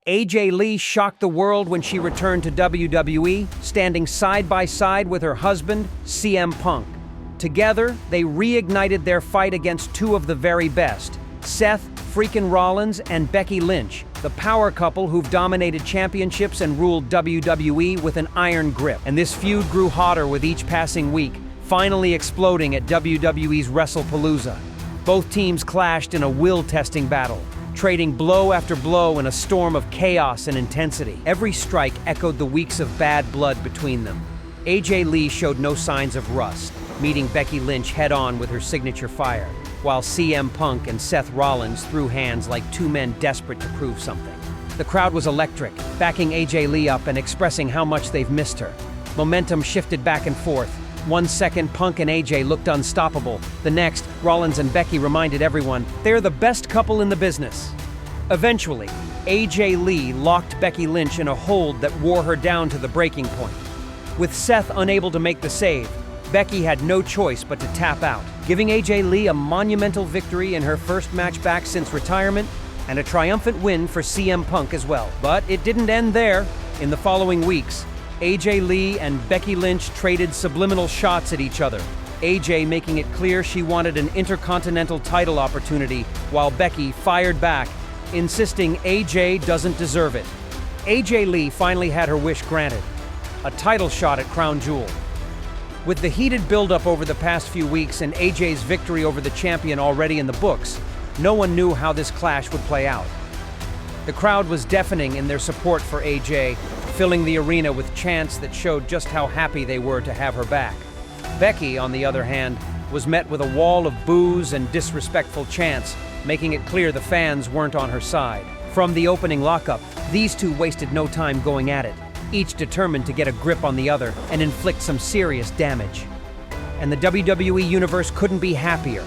AJ Lee shocked the world when she returned to WWE, standing side by side with her husband, CM Punk. Together, they reignited their fight against two of the very best, Seth freaking Rollins and Becky Lynch, the power couple who've dominated championships and ruled WWE with an iron grip. And this feud grew hotter with each passing week, finally exploding at WWE's WrestlePalooza. Both teams clashed in a will-testing battle, trading blow after blow in a storm of chaos and intensity. Every strike echoed the weeks of bad blood between them. AJ Lee showed no signs of rust, meeting Becky Lynch head-on with her signature fire, while CM Punk and Seth Rollins threw hands like two men desperate to prove something. The crowd was electric, backing AJ Lee up and expressing how much they've missed her. Momentum shifted back and forth. 1 second, Punk and AJ looked unstoppable. The next, Rollins and Becky reminded everyone they're the best couple in the business. Eventually, AJ Lee locked Becky Lynch in a hold that wore her down to the breaking point. With Seth unable to make the save, Becky had no choice but to tap out, giving AJ Lee a monumental victory in her first match back since retirement, and a triumphant win for CM Punk as well. But it didn't end there. In the following weeks, AJ Lee and Becky Lynch traded subliminal shots at each other, AJ making it clear she wanted an intercontinental title opportunity, while Becky fired back, insisting AJ doesn't deserve it. AJ Lee finally had her wish granted, a title shot at Crown Jewel. With the heated buildup over the past few weeks and AJ's victory over the champion already in the books, no one knew how this clash would play out. The crowd was deafening in their support for AJ, filling the arena with chants that showed just how happy they were to have her back. Becky, on the other hand, was met with a wall of boos and disrespectful chants, making it clear the fans weren't on her side. From the opening lockup, these two wasted no time going at it, each determined to get a grip on the other and inflict some serious damage. And the WWE Universe couldn't be happier.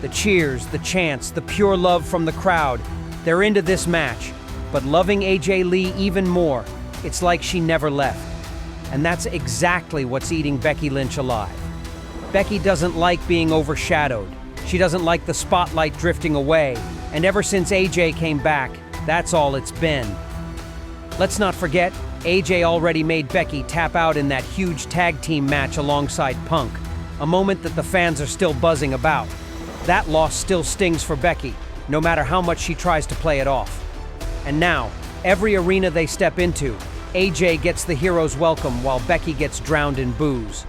The cheers, the chants, the pure love from the crowd, they're into this match. But loving AJ Lee even more, it's like she never left. And that's exactly what's eating Becky Lynch alive. Becky doesn't like being overshadowed. She doesn't like the spotlight drifting away. And ever since AJ came back, that's all it's been. Let's not forget, AJ already made Becky tap out in that huge tag team match alongside Punk, a moment that the fans are still buzzing about. That loss still stings for Becky, no matter how much she tries to play it off. And now, every arena they step into, AJ gets the hero's welcome while Becky gets drowned in boos.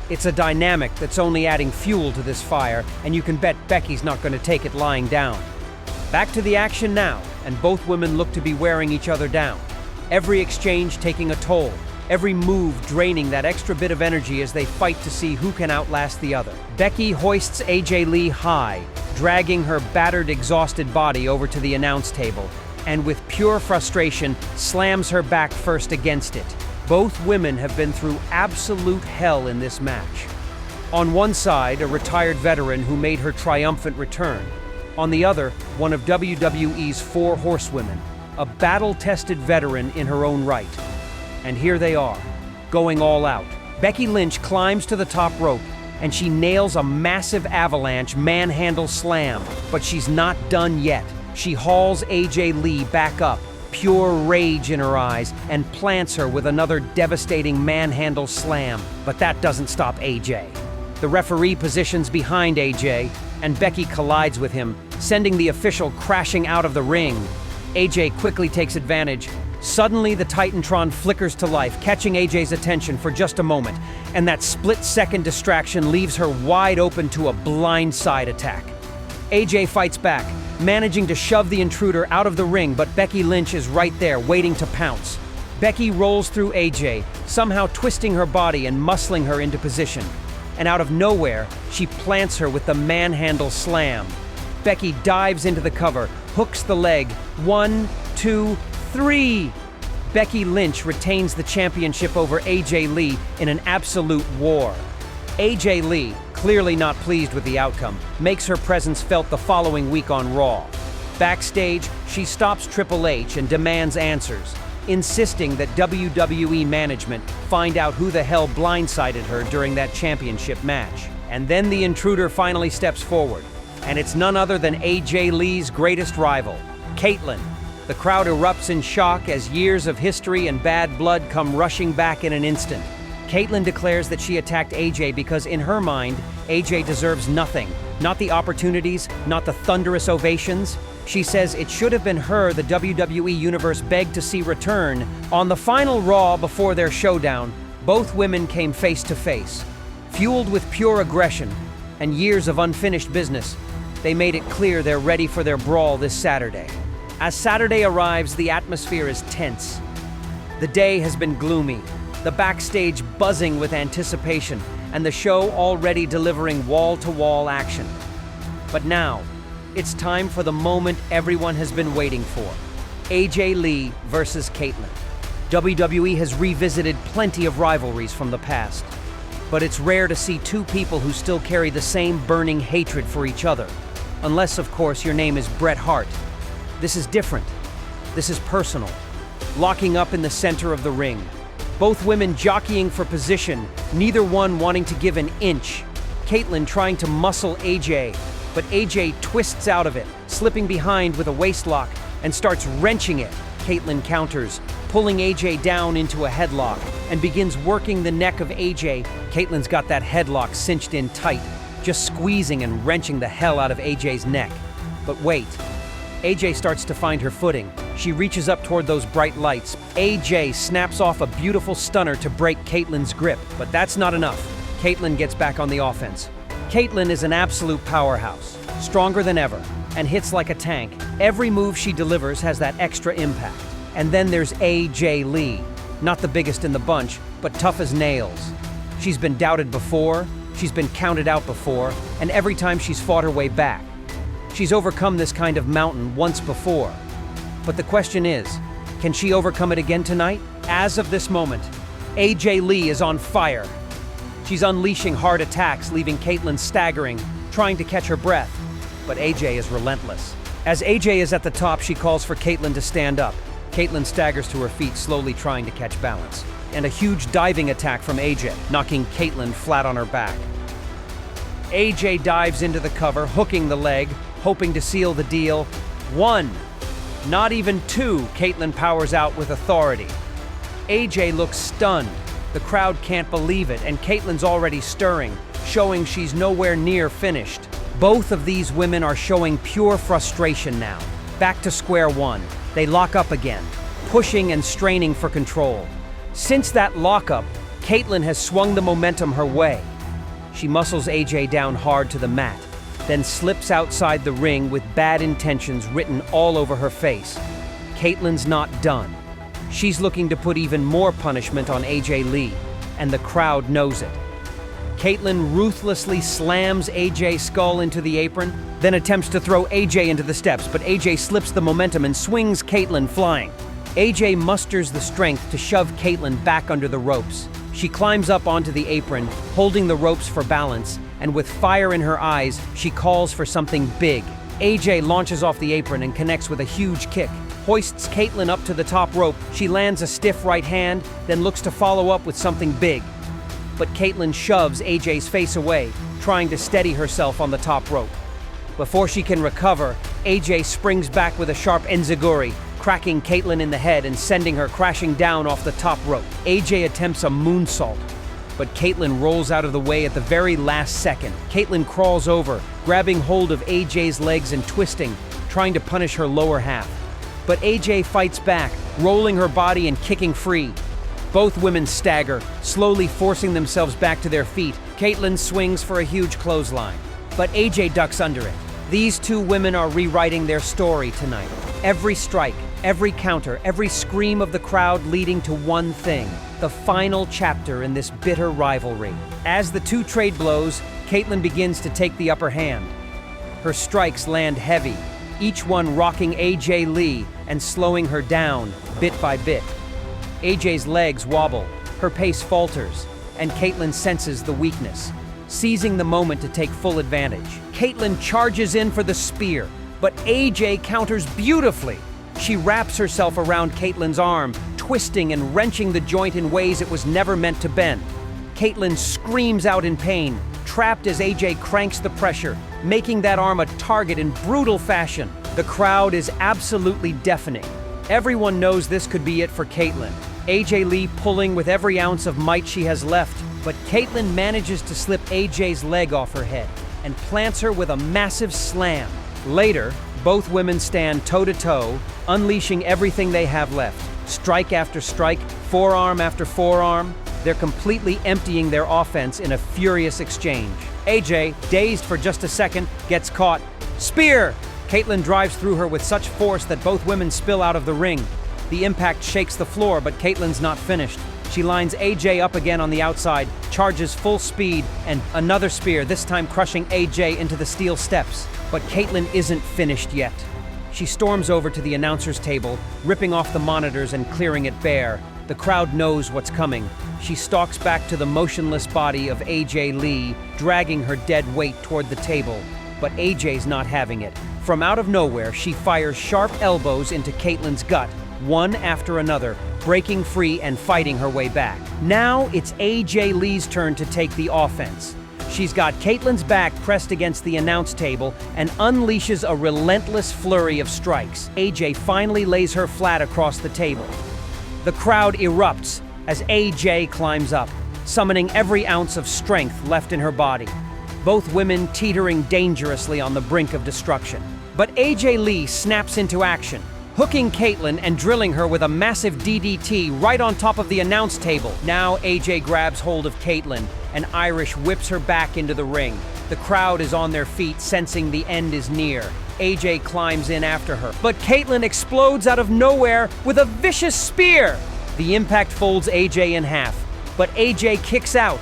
It's a dynamic that's only adding fuel to this fire, and you can bet Becky's not going to take it lying down. Back to the action now, and both women look to be wearing each other down. Every exchange taking a toll, every move draining that extra bit of energy as they fight to see who can outlast the other. Becky hoists AJ Lee high, dragging her battered, exhausted body over to the announce table, and with pure frustration, slams her back first against it. Both women have been through absolute hell in this match. On one side, a retired veteran who made her triumphant return. On the other, one of WWE's 4 horsewomen, a battle-tested veteran in her own right. And here they are, going all out. Becky Lynch climbs to the top rope, and she nails a massive avalanche manhandle slam, but she's not done yet. She hauls AJ Lee back up, pure rage in her eyes, and plants her with another devastating manhandle slam. But that doesn't stop AJ. The referee positions behind AJ, and Becky collides with him, sending the official crashing out of the ring. AJ quickly takes advantage. Suddenly, the Titantron flickers to life, catching AJ's attention for just a moment, and that split-second distraction leaves her wide open to a blindside attack. AJ fights back, managing to shove the intruder out of the ring, but Becky Lynch is right there, waiting to pounce. Becky rolls through AJ, somehow twisting her body and muscling her into position. And out of nowhere, she plants her with the manhandle slam. Becky dives into the cover, hooks the leg. 1, 2, 3! Becky Lynch retains the championship over AJ Lee in an absolute war. AJ Lee, clearly not pleased with the outcome, makes her presence felt the following week on Raw. Backstage, she stops Triple H and demands answers, insisting that WWE management find out who the hell blindsided her during that championship match. And then the intruder finally steps forward, and it's none other than AJ Lee's greatest rival, Caitlyn. The crowd erupts in shock as years of history and bad blood come rushing back in an instant. Caitlyn declares that she attacked AJ because in her mind, AJ deserves nothing. Not the opportunities, not the thunderous ovations. She says it should have been her the WWE Universe begged to see return. On the final Raw before their showdown, both women came face to face. Fueled with pure aggression and years of unfinished business, they made it clear they're ready for their brawl this Saturday. As Saturday arrives, the atmosphere is tense. The day has been gloomy, the backstage buzzing with anticipation, and the show already delivering wall-to-wall action. But now, it's time for the moment everyone has been waiting for. AJ Lee versus Caitlyn. WWE has revisited plenty of rivalries from the past, but it's rare to see two people who still carry the same burning hatred for each other. Unless, of course, your name is Bret Hart. This is different. This is personal. Locking up in the center of the ring. Both women jockeying for position, neither one wanting to give an inch. Caitlyn trying to muscle AJ, but AJ twists out of it, slipping behind with a waistlock and starts wrenching it. Caitlyn counters, pulling AJ down into a headlock and begins working the neck of AJ. Caitlyn's got that headlock cinched in tight, just squeezing and wrenching the hell out of AJ's neck. But wait. AJ starts to find her footing. She reaches up toward those bright lights. AJ snaps off a beautiful stunner to break Caitlyn's grip, but that's not enough. Caitlyn gets back on the offense. Caitlyn is an absolute powerhouse, stronger than ever, and hits like a tank. Every move she delivers has that extra impact. And then there's AJ Lee, not the biggest in the bunch, but tough as nails. She's been doubted before, she's been counted out before, and every time she's fought her way back. She's overcome this kind of mountain once before. But the question is, can she overcome it again tonight? As of this moment, AJ Lee is on fire. She's unleashing hard attacks, leaving Caitlyn staggering, trying to catch her breath. But AJ is relentless. As AJ is at the top, she calls for Caitlyn to stand up. Caitlyn staggers to her feet, slowly trying to catch balance. And a huge diving attack from AJ, knocking Caitlyn flat on her back. AJ dives into the cover, hooking the leg, hoping to seal the deal. 1, not even 2, Caitlyn powers out with authority. AJ looks stunned. The crowd can't believe it, and Caitlyn's already stirring, showing she's nowhere near finished. Both of these women are showing pure frustration now. Back to square one. They lock up again, pushing and straining for control. Since that lockup, Caitlyn has swung the momentum her way. She muscles AJ down hard to the mat, then slips outside the ring with bad intentions written all over her face. Caitlyn's not done. She's looking to put even more punishment on AJ Lee, and the crowd knows it. Caitlyn ruthlessly slams AJ's skull into the apron, then attempts to throw AJ into the steps, but AJ slips the momentum and swings Caitlyn flying. AJ musters the strength to shove Caitlyn back under the ropes. She climbs up onto the apron, holding the ropes for balance, and with fire in her eyes, she calls for something big. AJ launches off the apron and connects with a huge kick, hoists Caitlyn up to the top rope. She lands a stiff right hand, then looks to follow up with something big. But Caitlyn shoves AJ's face away, trying to steady herself on the top rope. Before she can recover, AJ springs back with a sharp enziguri, cracking Caitlyn in the head and sending her crashing down off the top rope. AJ attempts a moonsault, but Caitlyn rolls out of the way at the very last second. Caitlyn crawls over, grabbing hold of AJ's legs and twisting, trying to punish her lower half. But AJ fights back, rolling her body and kicking free. Both women stagger, slowly forcing themselves back to their feet. Caitlyn swings for a huge clothesline, but AJ ducks under it. These two women are rewriting their story tonight. Every strike, every counter, every scream of the crowd leading to one thing: the final chapter in this bitter rivalry. As the two trade blows, Caitlyn begins to take the upper hand. Her strikes land heavy, each one rocking AJ Lee and slowing her down bit by bit. AJ's legs wobble, her pace falters, and Caitlyn senses the weakness, seizing the moment to take full advantage. Caitlyn charges in for the spear, but AJ counters beautifully. She wraps herself around Caitlyn's arm, twisting and wrenching the joint in ways it was never meant to bend. Caitlyn screams out in pain, trapped as AJ cranks the pressure, making that arm a target in brutal fashion. The crowd is absolutely deafening. Everyone knows this could be it for Caitlyn. AJ Lee pulling with every ounce of might she has left, but Caitlyn manages to slip AJ's leg off her head and plants her with a massive slam. Later, both women stand toe-to-toe, unleashing everything they have left. Strike after strike, forearm after forearm. They're completely emptying their offense in a furious exchange. AJ, dazed for just a second, gets caught. Spear! Caitlyn drives through her with such force that both women spill out of the ring. The impact shakes the floor, but Caitlyn's not finished. She lines AJ up again on the outside, charges full speed, and another spear, this time crushing AJ into the steel steps. But Caitlyn isn't finished yet. She storms over to the announcer's table, ripping off the monitors and clearing it bare. The crowd knows what's coming. She stalks back to the motionless body of AJ Lee, dragging her dead weight toward the table. But AJ's not having it. From out of nowhere, she fires sharp elbows into Caitlyn's gut, one after another, breaking free and fighting her way back. Now it's AJ Lee's turn to take the offense. She's got Caitlyn's back pressed against the announce table and unleashes a relentless flurry of strikes. AJ finally lays her flat across the table. The crowd erupts as AJ climbs up, summoning every ounce of strength left in her body. Both women teetering dangerously on the brink of destruction. But AJ Lee snaps into action, hooking Caitlyn and drilling her with a massive DDT right on top of the announce table. Now AJ grabs hold of Caitlyn, and Irish whips her back into the ring. The crowd is on their feet, sensing the end is near. AJ climbs in after her, but Caitlyn explodes out of nowhere with a vicious spear. The impact folds AJ in half, but AJ kicks out.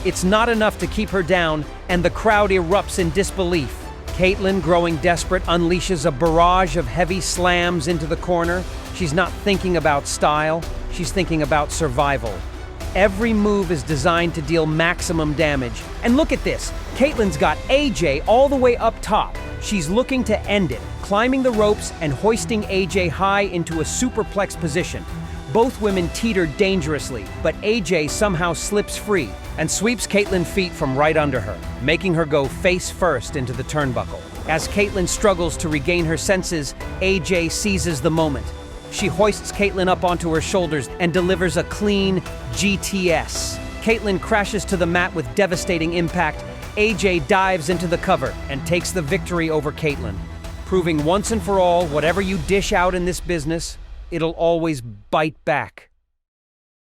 It's not enough to keep her down, and the crowd erupts in disbelief. Caitlyn, growing desperate, unleashes a barrage of heavy slams into the corner. She's not thinking about style, she's thinking about survival. Every move is designed to deal maximum damage. And look at this, Caitlyn's got AJ all the way up top. She's looking to end it, climbing the ropes and hoisting AJ high into a superplex position. Both women teeter dangerously, but AJ somehow slips free and sweeps Caitlyn's feet from right under her, making her go face first into the turnbuckle. As Caitlyn struggles to regain her senses, AJ seizes the moment. She hoists Caitlyn up onto her shoulders and delivers a clean GTS. Caitlyn crashes to the mat with devastating impact. AJ dives into the cover and takes the victory over Caitlyn, proving once and for all, whatever you dish out in this business, it'll always bite back.